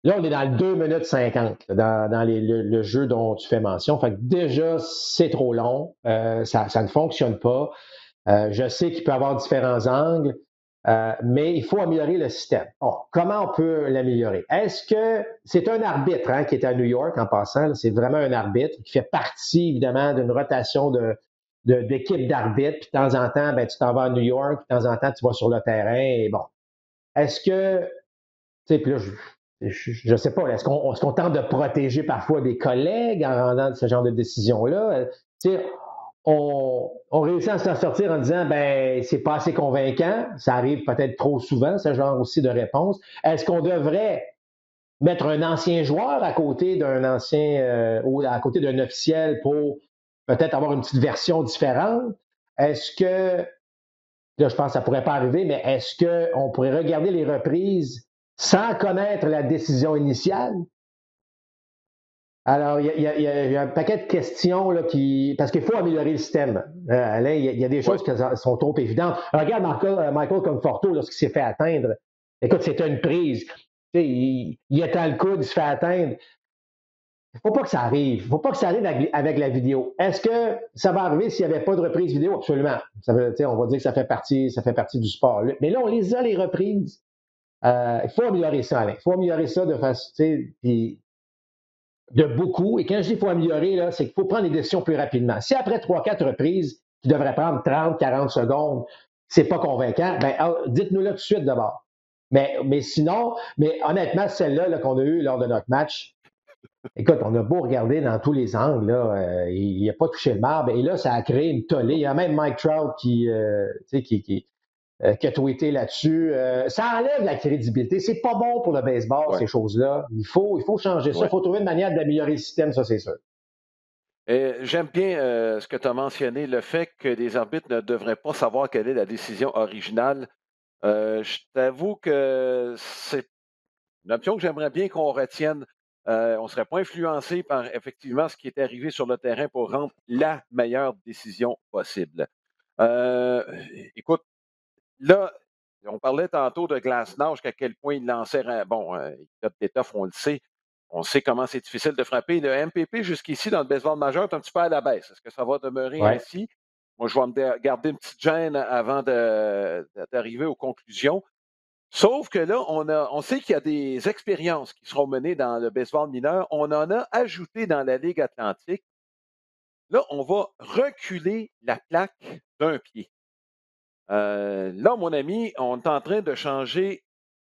Là, on est dans le 2 minutes 50, dans le jeu dont tu fais mention. Fait que déjà, c'est trop long. Ça ne fonctionne pas. Je sais qu'il peut y avoir différents angles, mais il faut améliorer le système. Bon, comment on peut l'améliorer? Est-ce que c'est un arbitre qui est à New York en passant? Là, c'est vraiment un arbitre qui fait partie, évidemment, d'une rotation d'équipe d'arbitres. Puis de temps en temps, ben, tu t'en vas à New York, puis de temps en temps, tu vas sur le terrain. Et bon, est-ce que, tu sais, puis là, je ne sais pas, est-ce qu'on tente de protéger parfois des collègues en rendant ce genre de décision-là? Tu sais, on réussit à s'en sortir en disant ben c'est pas assez convaincant, ça arrive peut-être trop souvent, ce genre aussi de réponse. Est-ce qu'on devrait mettre un ancien joueur à côté d'un ancien ou à côté d'un officiel pour peut-être avoir une petite version différente? Est-ce que là je pense que ça pourrait pas arriver, mais est-ce qu'on pourrait regarder les reprises sans connaître la décision initiale? Alors, il y a un paquet de questions là, parce qu'il faut améliorer le système. Alain, il y a des Oui. choses qui sont trop évidentes. Regarde Michael Conforto lorsqu'il s'est fait atteindre. Écoute, c'était une prise. Tu sais, il étend le coude, il se fait atteindre. Il ne faut pas que ça arrive. Il ne faut pas que ça arrive avec la vidéo. Est-ce que ça va arriver s'il n'y avait pas de reprise vidéo? Absolument. On va dire que ça fait partie du sport. Mais là, on les a, les reprises. Il faut améliorer ça, Alain. Il faut améliorer ça de façon. De beaucoup. Et quand je dis qu'il faut améliorer, là, c'est qu'il faut prendre les décisions plus rapidement. Si après 3-4 reprises, tu devrais prendre 30-40 secondes, c'est pas convaincant, ben, dites-nous-le tout de suite d'abord. Mais sinon, mais honnêtement, celle-là là, qu'on a eue lors de notre match, écoute, on a beau regarder dans tous les angles, là, il n'a pas touché le marbre, et là, ça a créé une tollée. Il y a même Mike Trout qui a tweeté là-dessus. Ça enlève la crédibilité. C'est pas bon pour le baseball, ces choses-là. Il faut changer ça. Il faut trouver une manière d'améliorer le système, ça, c'est sûr. J'aime bien ce que tu as mentionné, le fait que les arbitres ne devraient pas savoir quelle est la décision originale. Je t'avoue que c'est une option que j'aimerais bien qu'on retienne. On ne serait pas influencé par effectivement ce qui est arrivé sur le terrain pour rendre la meilleure décision possible. Euh, Écoute, là, on parlait tantôt de Glasnow, jusqu'à quel point il lançait. Bon, il a d'étoffe, on le sait. On sait comment c'est difficile de frapper. Le MPP, jusqu'ici, dans le baseball majeur, est un petit peu à la baisse. Est-ce que ça va demeurer Ouais. ainsi? Moi, je vais me garder une petite gêne avant d'arriver aux conclusions. Sauf que là, on sait qu'il y a des expériences qui seront menées dans le baseball mineur. On en a ajouté dans la Ligue atlantique. Là, on va reculer la plaque d'un pied. Là, mon ami, on est en train de changer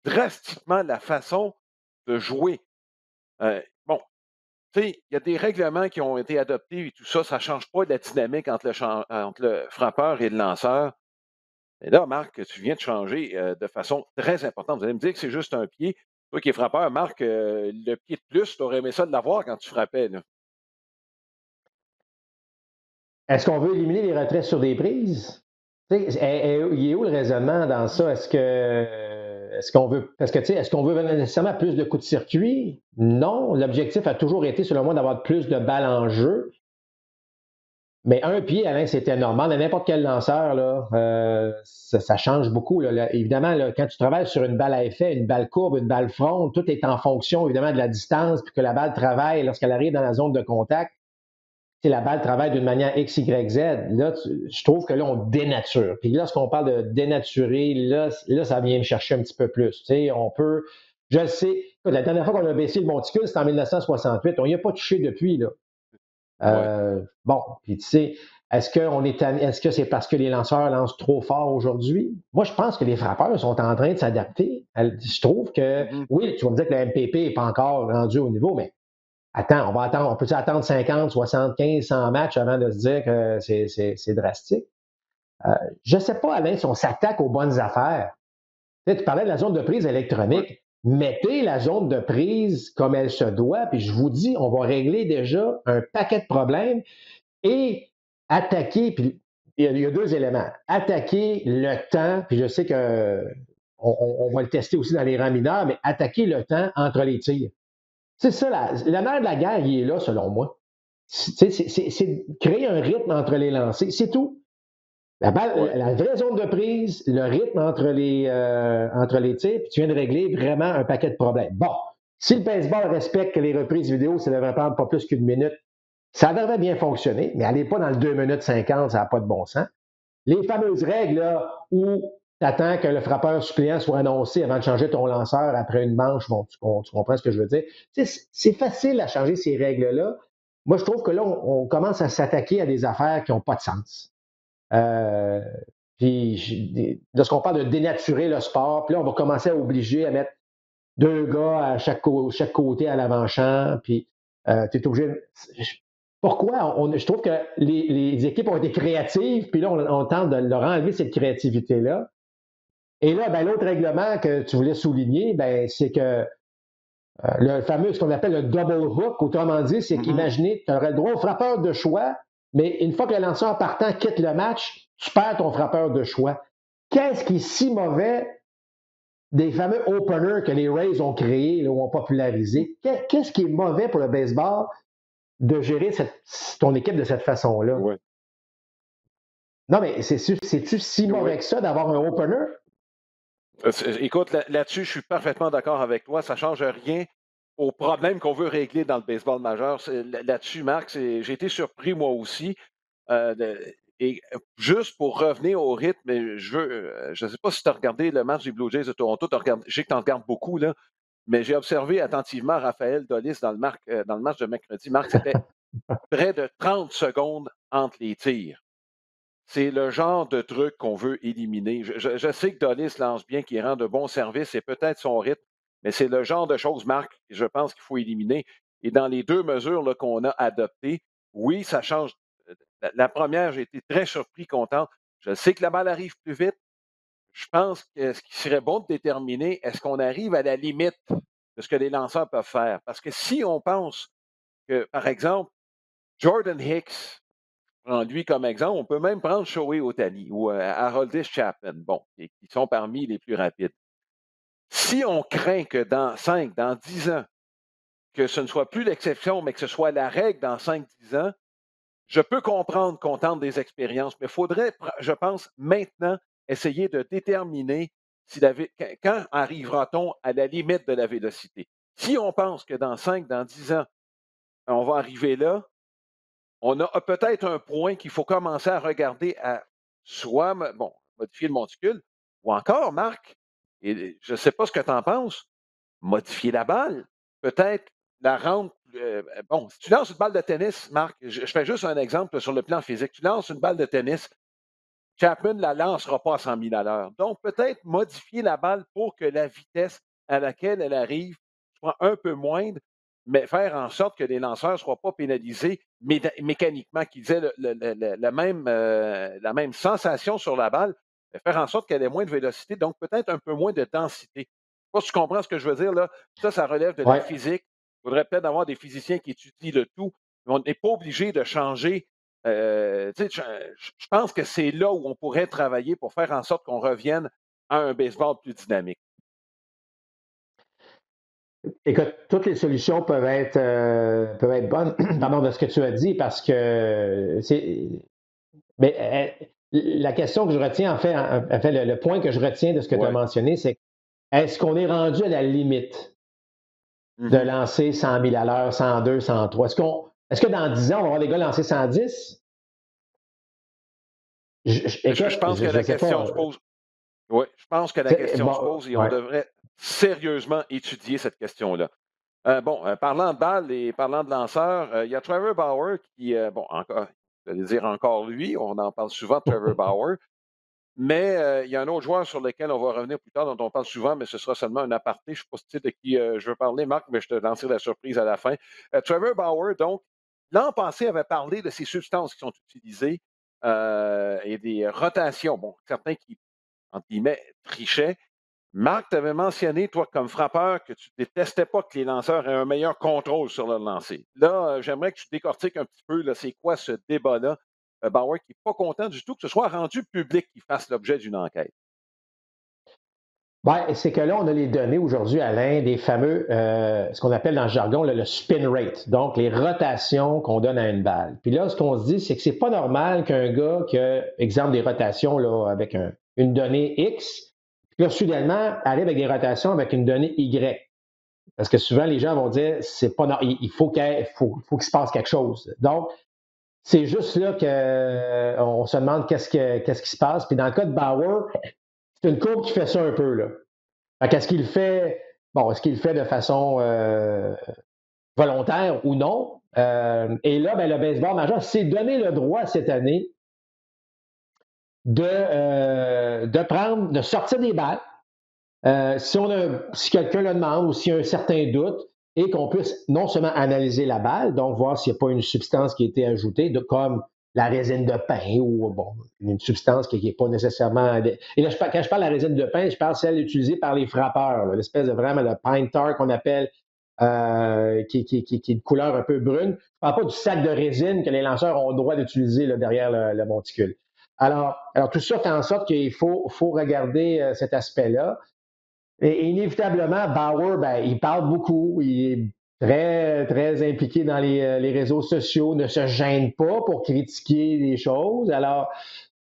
drastiquement la façon de jouer. Bon, tu sais, il y a des règlements qui ont été adoptés et tout ça, ça ne change pas la dynamique entre le frappeur et le lanceur. Et là, Marc, tu viens de changer de façon très importante. Vous allez me dire que c'est juste un pied. Toi qui es frappeur, Marc, le pied de plus, tu aurais aimé ça de l'avoir quand tu frappais. Là. Est-ce qu'on veut éliminer les retraits sur des prises? Tu sais, il est où le raisonnement dans ça? Est-ce qu'on veut, parce que tu sais, est-ce qu'on veut nécessairement plus de coups de circuit? Non. L'objectif a toujours été, selon moi, d'avoir plus de balles en jeu. Mais un pied, Alain, c'était normal. À n'importe quel lanceur, là, ça change beaucoup. Évidemment, là, quand tu travailles sur une balle à effet, une balle courbe, une balle fronde, tout est en fonction, évidemment, de la distance, puis que la balle travaille lorsqu'elle arrive dans la zone de contact. Si la balle travaille d'une manière X, Y, Z, là, je trouve que là, on dénature. Puis lorsqu'on parle de dénaturer, là, ça vient me chercher un petit peu plus. Tu sais, on peut, je le sais, La dernière fois qu'on a baissé le monticule, c'était en 1968. On n'y a pas touché depuis, là. Ouais. Bon, puis tu sais, est-ce que c'est parce que les lanceurs lancent trop fort aujourd'hui? Moi, je pense que les frappeurs sont en train de s'adapter. Je trouve que, Mhm. oui, tu vas me dire que le MPP n'est pas encore rendu au niveau, mais attends, on peut attendre 50, 75, 100 matchs avant de se dire que c'est drastique? Je ne sais pas, Alain, si on s'attaque aux bonnes affaires. Tu parlais de la zone de prise Ouais. électronique. Mettez la zone de prise comme elle se doit, puis je vous dis, on va régler déjà un paquet de problèmes et attaquer, puis il y a deux éléments. Attaquer le temps, puis je sais que on va le tester aussi dans les rangs mineurs, mais attaquer le temps entre les tirs. C'est ça, le nerf de la guerre, il est là, selon moi. C'est créer un rythme entre les lancers, c'est tout. Ouais. La vraie zone de prise, le rythme entre les tirs, puis tu viens de régler vraiment un paquet de problèmes. Bon, si le baseball respecte que les reprises vidéo, ça devrait prendre pas plus qu'une minute, ça devrait bien fonctionner, mais allez pas dans le 2 minutes 50, ça n'a pas de bon sens. Les fameuses règles là, où tu attends que le frappeur suppléant soit annoncé avant de changer ton lanceur après une manche, bon, tu comprends ce que je veux dire. C'est facile à changer ces règles-là. Moi, je trouve que là, on commence à s'attaquer à des affaires qui n'ont pas de sens. Euh, puis, lorsqu'on parle de dénaturer le sport, puis là, on va commencer à obliger à mettre deux gars à chaque côté à l'avant-champ, puis tu es obligé. Pourquoi? Je trouve que les équipes ont été créatives, puis là, on tente de leur enlever cette créativité-là. Et là, ben, l'autre règlement que tu voulais souligner, ben, c'est que le fameux, ce qu'on appelle le double hook, autrement dit, c'est Mhm. qu'imaginez, tu aurais le droit au frappeur de choix, mais une fois que le lanceur partant quitte le match, tu perds ton frappeur de choix. Qu'est-ce qui est si mauvais des fameux openers que les Rays ont créés ou ont popularisés? Qu'est-ce qui est mauvais pour le baseball de gérer ton équipe de cette façon-là? Ouais. Non, mais c'est-tu si Ouais. mauvais que ça d'avoir un opener? Écoute, là-dessus, je suis parfaitement d'accord avec toi. Ça ne change rien au problème qu'on veut régler dans le baseball majeur. Là-dessus, Marc, j'ai été surpris moi aussi. Et juste pour revenir au rythme, je ne sais pas si tu as regardé le match des Blue Jays de Toronto. Je sais que tu en regardes beaucoup, là, mais j'ai observé attentivement Raphaël Dolis dans le match de mercredi. Marc, c'était près de 30 secondes entre les tirs. C'est le genre de truc qu'on veut éliminer. Je sais que Dolis lance bien, qu'il rend de bons services et peut-être son rythme, mais c'est le genre de choses, Marc, je pense qu'il faut éliminer. Et dans les deux mesures là, qu'on a adoptées, oui, ça change. La première, j'ai été très surpris, content. Je sais que la balle arrive plus vite. Je pense que ce qui serait bon de déterminer, est-ce qu'on arrive à la limite de ce que les lanceurs peuvent faire? Parce que si on pense que, par exemple, Jordan Hicks, prends lui comme exemple, on peut même prendre Shohei Ohtani ou Aroldis Chapman, bon, qui sont parmi les plus rapides. Si on craint que dans 5, dans 10 ans, que ce ne soit plus l'exception, mais que ce soit la règle dans 5, 10 ans, je peux comprendre qu'on tente des expériences, mais il faudrait, je pense, maintenant essayer de déterminer si quand arrivera-t-on à la limite de la vélocité. Si on pense que dans 5, dans 10 ans, on va arriver là, on a peut-être un point qu'il faut commencer à regarder à soit modifier le monticule, ou encore, Marc, et je ne sais pas ce que tu en penses, modifier la balle. Peut-être la rendre. Bon, si tu lances une balle de tennis, Marc, je fais juste un exemple sur le plan physique. Tu lances une balle de tennis, Chapman ne la lancera pas à 100 000 à l'heure. Donc, peut-être modifier la balle pour que la vitesse à laquelle elle arrive soit un peu moindre, mais faire en sorte que les lanceurs ne soient pas pénalisés mécaniquement, qu'ils aient la même sensation sur la balle, mais faire en sorte qu'elle ait moins de vélocité, donc peut-être un peu moins de densité. Je ne sais pas si tu comprends ce que je veux dire, là. Ça relève de la Oui. physique. Il faudrait peut-être avoir des physiciens qui étudient le tout. On n'est pas obligé de changer je pense que c'est là où on pourrait travailler pour faire en sorte qu'on revienne à un baseball plus dynamique. Écoute, toutes les solutions peuvent être bonnes, Mhm. pardon, de ce que tu as dit, parce que c'est. Mais la question que je retiens, en fait le point que je retiens de ce que tu as Ouais. mentionné, c'est est-ce qu'on est rendu à la limite de Mhm. lancer 100 000 à l'heure, 102, 103? Est-ce que dans 10 ans, on va voir des gars lancer 110? Je Écoute, pense que je ne la sais question pas. se pose. Oui, je pense que la question se Bon, pose et on ouais. devrait. sérieusement étudier cette question-là. Parlant de balles et parlant de lanceurs, il y a Trevor Bauer qui, encore, je vais dire encore lui, on en parle souvent de Trevor Bauer, mais il y a un autre joueur sur lequel on va revenir plus tard, dont on parle souvent, mais ce sera seulement un aparté. Je ne sais pas si tu sais de qui je veux parler, Marc, mais je te lancerai la surprise à la fin. Trevor Bauer, donc, l'an passé, avait parlé de ces substances qui sont utilisées et des rotations. Bon, certains qui, entre guillemets, trichaient. Marc, tu avais mentionné, toi, comme frappeur, que tu ne détestais pas que les lanceurs aient un meilleur contrôle sur leur lancer. Là, j'aimerais que tu décortiques un petit peu, là, c'est quoi ce débat-là? Bauer qui n'est pas content du tout que ce soit rendu public qu'il fasse l'objet d'une enquête. Ben, c'est que là, on a les données aujourd'hui, Alain, des fameux, ce qu'on appelle dans le jargon, là, le spin rate, donc les rotations qu'on donne à une balle. Puis là, ce qu'on se dit, c'est que c'est pas normal qu'un gars qui a, exemple, des rotations là, avec une donnée X, puis là, soudainement, arrive avec des rotations avec une donnée Y. Parce que souvent, les gens vont dire, c'est pas il faut qu'il se passe quelque chose. Donc, c'est juste là qu'on se demande qu'est-ce qui se passe. Puis dans le cas de Bauer, c'est une courbe qui fait ça un peu, là. Fait qu'est-ce qu'il fait? Bon, est-ce qu'il le fait de façon volontaire ou non? Et là, ben, le baseball majeur s'est donné le droit cette année de sortir des balles. Si quelqu'un le demande ou s'il y a un certain doute, et qu'on puisse non seulement analyser la balle, donc voir s'il n'y a pas une substance qui a été ajoutée, comme la résine de pain ou une substance qui n'est pas nécessairement. Et là, quand je parle de la résine de pain, je parle de celle utilisée par les frappeurs, là, l'espèce de vraiment le pine tar qu'on appelle, qui est de couleur un peu brune. Je ne parle pas du sac de résine que les lanceurs ont le droit d'utiliser là, derrière le monticule. Alors, tout ça fait en sorte qu'il faut regarder cet aspect-là. Et inévitablement, Bauer, ben, il parle beaucoup, il est très, très impliqué dans les réseaux sociaux, ne se gêne pas pour critiquer les choses. Alors,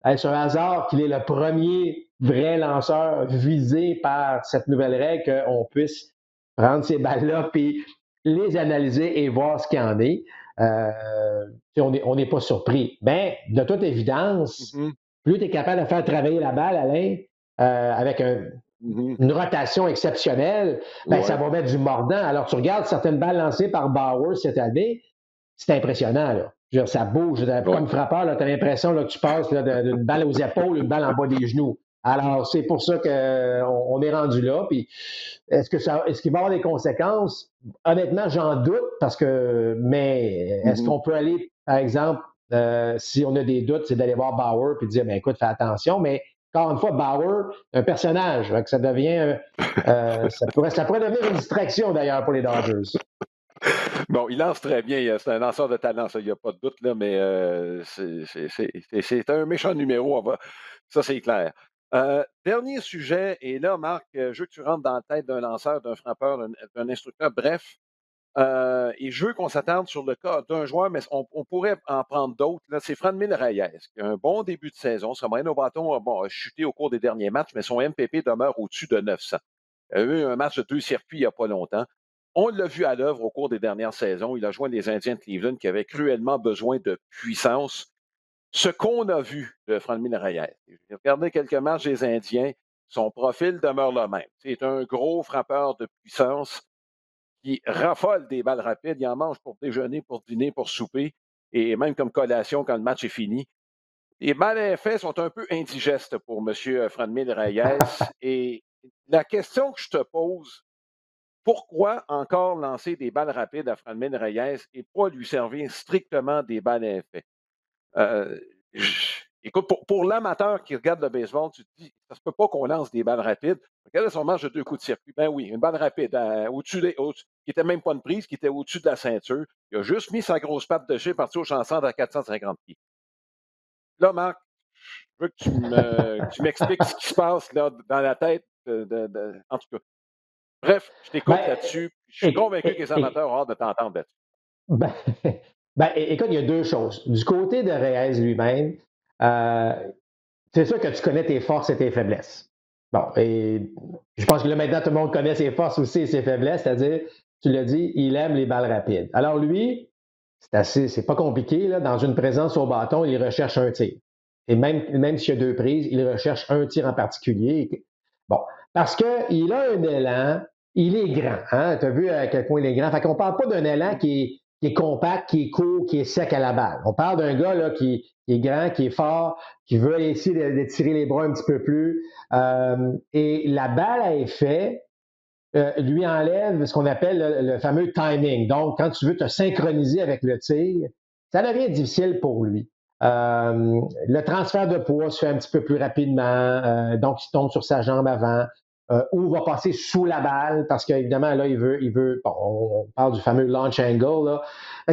est-ce un hasard qu'il est le premier vrai lanceur visé par cette nouvelle règle qu'on puisse prendre ces balles-là puis les analyser et voir ce qu'il y en est? On n'est pas surpris. Mais de toute évidence, plus tu es capable de faire travailler la balle, Alain, avec une rotation exceptionnelle, ben, ça va mettre du mordant. Alors, tu regardes certaines balles lancées par Bauer cette année, c'est impressionnant. Là. Je veux dire, ça bouge. Comme frappeur, tu as l'impression là, que tu passes là, d'une balle aux épaules, une balle en bas des genoux. Alors, c'est pour ça qu'on est rendu là. Puis, est-ce qu'il va y avoir des conséquences? Honnêtement, j'en doute, mais est-ce qu'on peut aller, par exemple, si on a des doutes, c'est d'aller voir Bauer et de dire, ben, écoute, fais attention, mais encore une fois, Bauer, un personnage, que ça devient, ça pourrait devenir une distraction d'ailleurs pour les Dodgers. Bon, il lance très bien. C'est un lanceur de talent, ça, il n'y a pas de doute, là, mais c'est un méchant numéro. Ça, c'est clair. Dernier sujet, et là, Marc, je veux que tu rentres dans la tête d'un lanceur, d'un frappeur, d'un instructeur, bref. Et je veux qu'on s'attarde sur le cas d'un joueur, mais on pourrait en prendre d'autres. Là, c'est Franmil Reyes, qui a un bon début de saison. Son moyenne au bâton a chuté au cours des derniers matchs, mais son MPP demeure au-dessus de 900. Il a eu un match de 2 circuits il n'y a pas longtemps. On l'a vu à l'œuvre au cours des dernières saisons. Il a joint les Indiens de Cleveland qui avaient cruellement besoin de puissance. Ce qu'on a vu de Franmil Reyes, j'ai regardé quelques matchs des Indiens, son profil demeure le même. C'est un gros frappeur de puissance qui raffole des balles rapides. Il en mange pour déjeuner, pour dîner, pour souper, et même comme collation quand le match est fini. Les balles à effet sont un peu indigestes pour M. Franmil Reyes. Et la question que je te pose, pourquoi encore lancer des balles rapides à Franmil Reyes et pas lui servir strictement des balles à effet? Écoute, pour l'amateur qui regarde le baseball, tu te dis, ça se peut pas qu'on lance des balles rapides. Regarde son match de 2 coups de circuit. Ben oui, une balle rapide qui n'était même pas une prise, qui était au-dessus de la ceinture. Il a juste mis sa grosse patte de chez parti au chanson à 450 pieds. Là, Marc, je veux que tu m'expliques ce qui se passe là, dans la tête en tout cas. Bref, je t'écoute là-dessus. Je suis convaincu que les amateurs ont hâte de t'entendre là-dessus. Écoute, il y a deux choses. Du côté de Reyes lui-même, c'est sûr que tu connais tes forces et tes faiblesses. Bon, et je pense que là, maintenant, tout le monde connaît ses forces aussi et ses faiblesses, c'est-à-dire, tu l'as dit, il aime les balles rapides. Alors lui, c'est pas compliqué, là, dans une présence au bâton, il recherche un tir. Et même s'il y a 2 prises, il recherche un tir en particulier. Bon, Parce qu'il a un élan, il est grand. Hein? Tu as vu à quel point il est grand. Fait qu'on ne parle pas d'un élan qui est compact, qui est court, qui est sec à la balle. On parle d'un gars là, qui est grand, qui est fort, qui veut essayer de tirer les bras un petit peu plus. Et la balle à effet lui enlève ce qu'on appelle le fameux timing. Donc, quand tu veux te synchroniser avec le tir, ça devient difficile pour lui. Le transfert de poids se fait un petit peu plus rapidement, donc il tombe sur sa jambe avant, ou va passer sous la balle, parce qu'évidemment, là, il veut bon, on parle du fameux launch angle, là.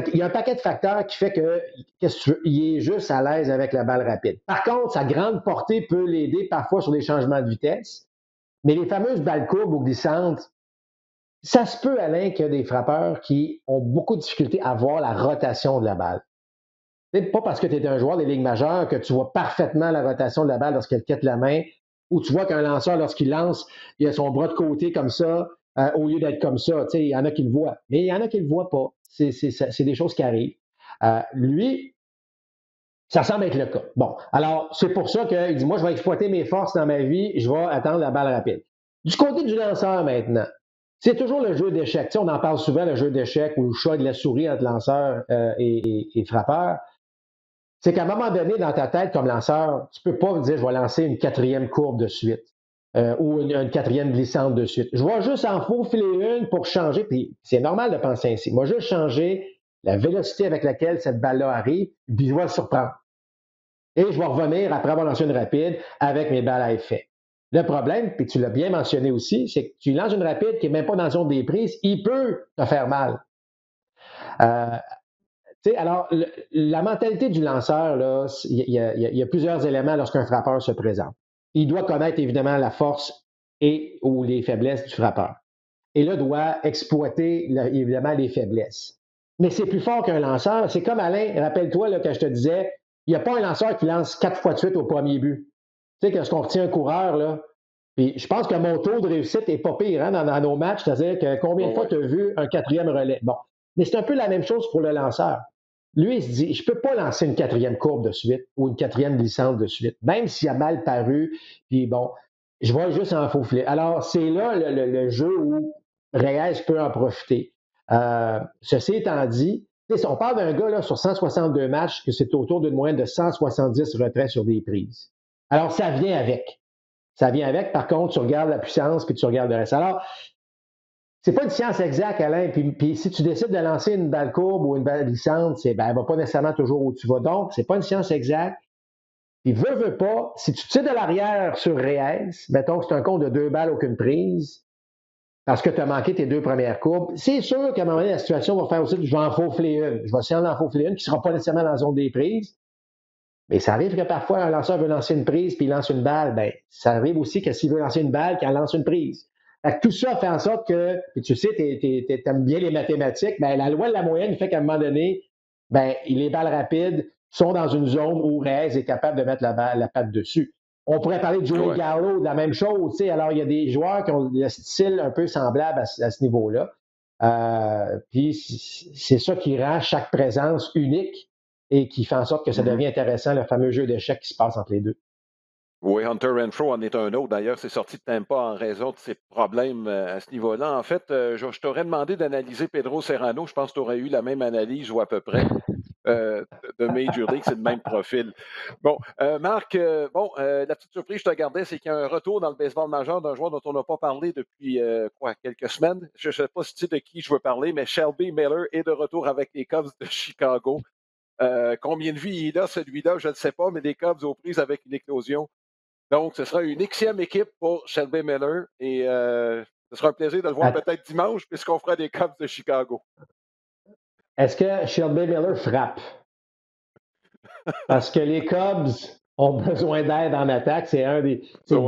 Il y a un paquet de facteurs qui fait que, qu'est-ce que tu veux, il est juste à l'aise avec la balle rapide. Par contre, sa grande portée peut l'aider parfois sur des changements de vitesse, mais les fameuses balles courbes ou glissantes, ça se peut, Alain, qu'il y a des frappeurs qui ont beaucoup de difficulté à voir la rotation de la balle. C'est pas parce que tu es un joueur des ligues majeures que tu vois parfaitement la rotation de la balle lorsqu'elle quitte la main, ou tu vois qu'un lanceur, lorsqu'il lance, il a son bras de côté comme ça, au lieu d'être comme ça. Il y en a qui le voient, mais il y en a qui ne le voient pas. C'est des choses qui arrivent. Lui, ça semble être le cas. Bon, alors c'est pour ça qu'il dit, moi, je vais exploiter mes forces dans ma vie, je vais attendre la balle rapide. Du côté du lanceur maintenant, c'est toujours le jeu d'échecs. On en parle souvent, le jeu d'échecs ou le chat de la souris entre lanceur et frappeur. C'est qu'à un moment donné, dans ta tête, comme lanceur, tu ne peux pas dire je vais lancer une quatrième courbe de suite ou une quatrième glissante de suite. Je vais juste en faufiler une pour changer, puis c'est normal de penser ainsi. Moi, juste changer la vélocité avec laquelle cette balle-là arrive, puis je vais le surprendre. Et je vais revenir après avoir lancé une rapide avec mes balles à effet. Le problème, puis tu l'as bien mentionné aussi, c'est que tu lances une rapide qui n'est même pas dans la zone des prises, il peut te faire mal. Euh, alors, la mentalité du lanceur, là, il y a plusieurs éléments lorsqu'un frappeur se présente. Il doit connaître évidemment la force et ou les faiblesses du frappeur. Et là, doit exploiter évidemment les faiblesses. Mais c'est plus fort qu'un lanceur. C'est comme Alain, rappelle-toi là, que je te disais, il n'y a pas un lanceur qui lance 4 fois de suite au premier but. Tu sais, lorsqu'on retient un coureur, là, puis je pense que mon taux de réussite n'est pas pire hein, dans nos matchs, c'est-à-dire que combien de fois tu as vu un quatrième relais? Bon. Mais c'est un peu la même chose pour le lanceur. Lui, il se dit, je ne peux pas lancer une quatrième courbe de suite ou une quatrième glissante de suite, même s'il a mal paru, puis bon, je vais juste en faufiler. Alors, c'est là le jeu où Reyes peut en profiter. Ceci étant dit, on parle d'un gars là, sur 162 matchs que c'est autour d'une moyenne de 170 retraits sur des prises. Alors, ça vient avec. Ça vient avec. Par contre, tu regardes la puissance puis tu regardes le reste. Alors, c'est pas une science exacte, Alain. Puis si tu décides de lancer une balle courbe ou une balle glissante, elle va pas nécessairement toujours où tu vas. Donc, c'est pas une science exacte. Puis veut pas, si tu tires de l'arrière sur Reyes, mettons que c'est un compte de 2 balles, aucune prise, parce que tu as manqué tes 2 premières courbes, c'est sûr qu'à un moment donné, la situation va faire aussi que je vais en faufiler une. Je vais essayer d'en faufiler une qui ne sera pas nécessairement dans la zone des prises. Mais ça arrive que parfois, un lanceur veut lancer une prise puis il lance une balle. Ben, ça arrive aussi que s'il veut lancer une balle, qu'il en lance une prise. Fait que tout ça fait en sorte que, puis tu sais, tu aimes bien les mathématiques, ben, la loi de la moyenne fait qu'à un moment donné, ben, les balles rapides sont dans une zone où Reyes est capable de mettre la patte dessus. On pourrait parler de Joey Gallo, de la même chose. Tu sais, alors, il y a des joueurs qui ont le style un peu semblable à ce niveau-là. Puis c'est ça qui rend chaque présence unique et qui fait en sorte que ça devient intéressant, le fameux jeu d'échecs qui se passe entre les deux. Oui, Hunter Renfrow en est un autre. D'ailleurs, c'est sorti de Tampa en raison de ses problèmes à ce niveau-là. En fait, je t'aurais demandé d'analyser Pedro Serrano. Je pense que tu aurais eu la même analyse ou à peu près de Major League. C'est le même profil. Bon, Marc, la petite surprise que je te gardais, c'est qu'il y a un retour dans le baseball majeur d'un joueur dont on n'a pas parlé depuis quelques semaines. Je ne sais pas si tu sais de qui je veux parler, mais Shelby Miller est de retour avec les Cubs de Chicago. Combien de vies il a, celui-là, je ne sais pas, mais des Cubs aux prises avec une éclosion. Donc, ce sera une Xème équipe pour Shelby Miller et ce sera un plaisir de le voir peut-être dimanche puisqu'on fera des Cubs de Chicago. Est-ce que Shelby Miller frappe? Parce que les Cubs ont besoin d'aide en attaque. C'est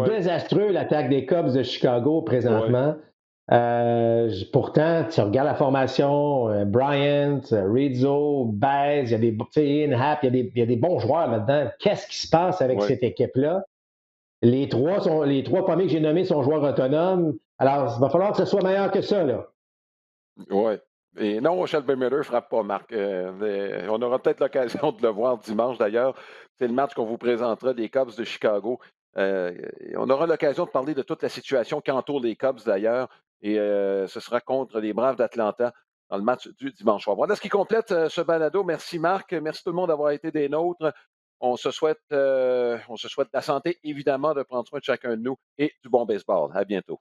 désastreux, l'attaque des Cubs de Chicago présentement. Pourtant, tu regardes la formation, Bryant, Rizzo, Baez, il y a des Happ, il y a des bons joueurs là-dedans. Qu'est-ce qui se passe avec cette équipe-là? Les trois premiers que j'ai nommés sont joueurs autonomes. Alors, il va falloir que ce soit meilleur que ça, là. Oui. Et non, Shelby Miller ne frappe pas, Marc. On aura peut-être l'occasion de le voir dimanche, d'ailleurs. C'est le match qu'on vous présentera des Cubs de Chicago. On aura l'occasion de parler de toute la situation qui entoure les Cubs d'ailleurs, et ce sera contre les Braves d'Atlanta dans le match du dimanche soir. Voilà ce qui complète ce balado. Merci Marc, merci tout le monde d'avoir été des nôtres. On se souhaite de la santé, évidemment, de prendre soin de chacun de nous et du bon baseball. À bientôt.